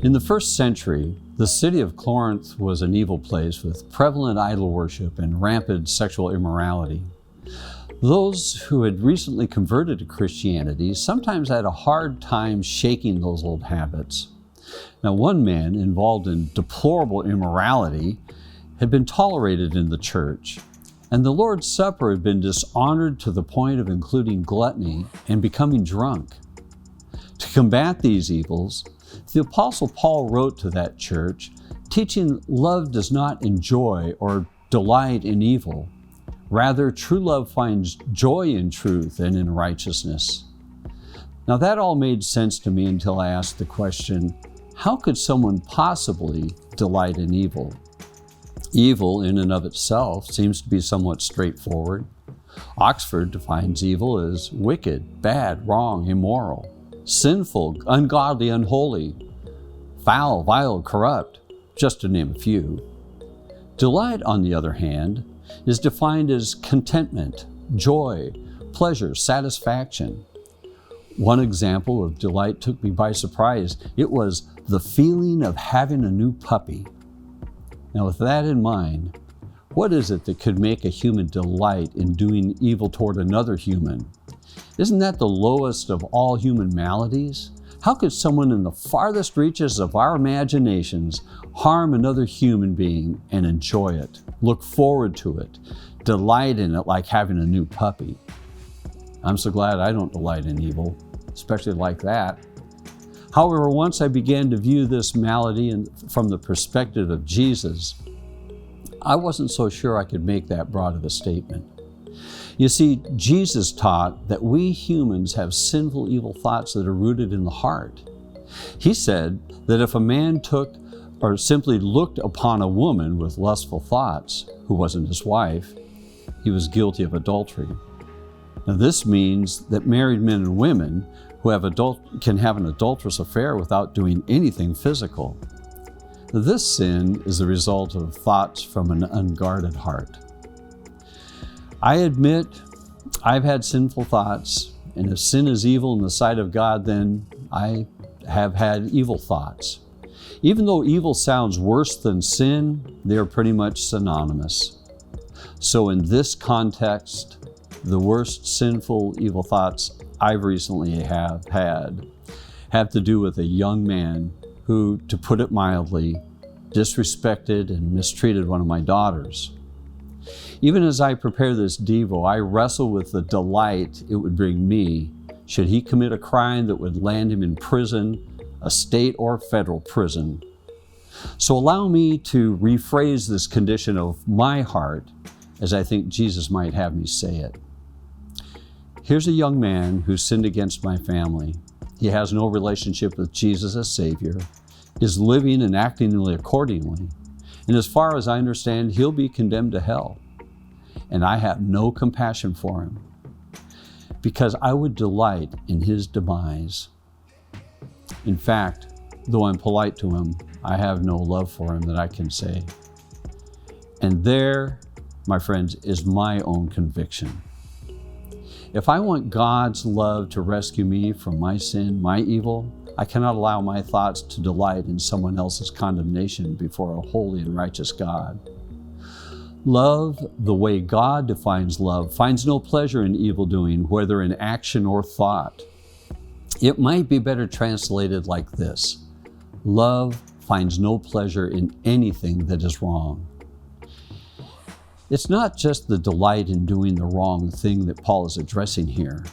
In the first century, the city of Corinth was an evil place with prevalent idol worship and rampant sexual immorality. Those who had recently converted to Christianity sometimes had a hard time shaking those old habits. Now, one man involved in deplorable immorality had been tolerated in the church, and the Lord's Supper had been dishonored to the point of including gluttony and becoming drunk. To combat these evils, the Apostle Paul wrote to that church, teaching love does not enjoy or delight in evil. Rather, true love finds joy in truth and in righteousness. Now that all made sense to me until I asked the question, how could someone possibly delight in evil? Evil in and of itself seems to be somewhat straightforward. Oxford defines evil as wicked, bad, wrong, immoral, sinful, ungodly, unholy, foul, vile, corrupt, just to name a few. Delight, on the other hand, is defined as contentment, joy, pleasure, satisfaction. One example of delight took me by surprise. It was the feeling of having a new puppy. Now, with that in mind, what is it that could make a human delight in doing evil toward another human? Isn't that the lowest of all human maladies? How could someone in the farthest reaches of our imaginations harm another human being and enjoy it, look forward to it, delight in it like having a new puppy? I'm so glad I don't delight in evil, especially like that. However, once I began to view this malady from the perspective of Jesus, I wasn't so sure I could make that broad of a statement. You see, Jesus taught that we humans have sinful, evil thoughts that are rooted in the heart. He said that if a man took or simply looked upon a woman with lustful thoughts who wasn't his wife, he was guilty of adultery. Now, this means that married men and women who can have an adulterous affair without doing anything physical. This sin is the result of thoughts from an unguarded heart. I admit I've had sinful thoughts, and if sin is evil in the sight of God, then I have had evil thoughts. Even though evil sounds worse than sin, they are pretty much synonymous. So in this context, the worst sinful evil thoughts I've recently have to do with a young man who, to put it mildly, disrespected and mistreated one of my daughters. Even as I prepare this Devo, I wrestle with the delight it would bring me should he commit a crime that would land him in prison, a state or federal prison. So allow me to rephrase this condition of my heart as I think Jesus might have me say it. Here's a young man who sinned against my family. He has no relationship with Jesus as Savior, is living and acting accordingly, and as far as I understand, he'll be condemned to hell. And I have no compassion for him, because I would delight in his demise. In fact, though I'm polite to him, I have no love for him that I can say. And there, my friends, is my own conviction. If I want God's love to rescue me from my sin, my evil, I cannot allow my thoughts to delight in someone else's condemnation before a holy and righteous God. Love, the way God defines love, finds no pleasure in evil doing, whether in action or thought. It might be better translated like this: love finds no pleasure in anything that is wrong. It's not just the delight in doing the wrong thing that Paul is addressing here,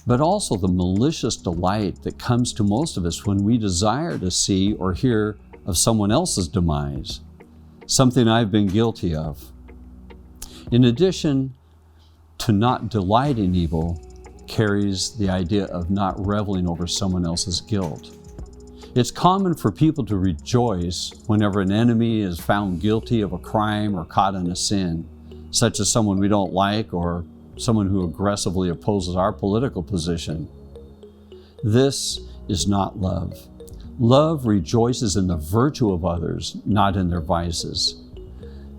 but also the malicious delight that comes to most of us when we desire to see or hear of someone else's demise, something I've been guilty of. In addition to not delight in evil, carries the idea of not reveling over someone else's guilt. It's common for people to rejoice whenever an enemy is found guilty of a crime or caught in a sin, such as someone we don't like or someone who aggressively opposes our political position. This is not love. Love rejoices in the virtue of others, not in their vices.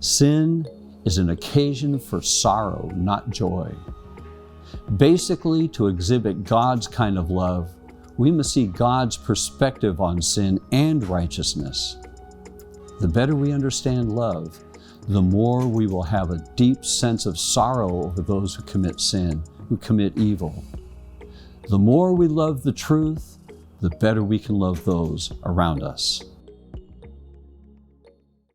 Sin is an occasion for sorrow, not joy. Basically, to exhibit God's kind of love, we must see God's perspective on sin and righteousness. The better we understand love, the more we will have a deep sense of sorrow over those who commit sin, who commit evil. The more we love the truth, the better we can love those around us.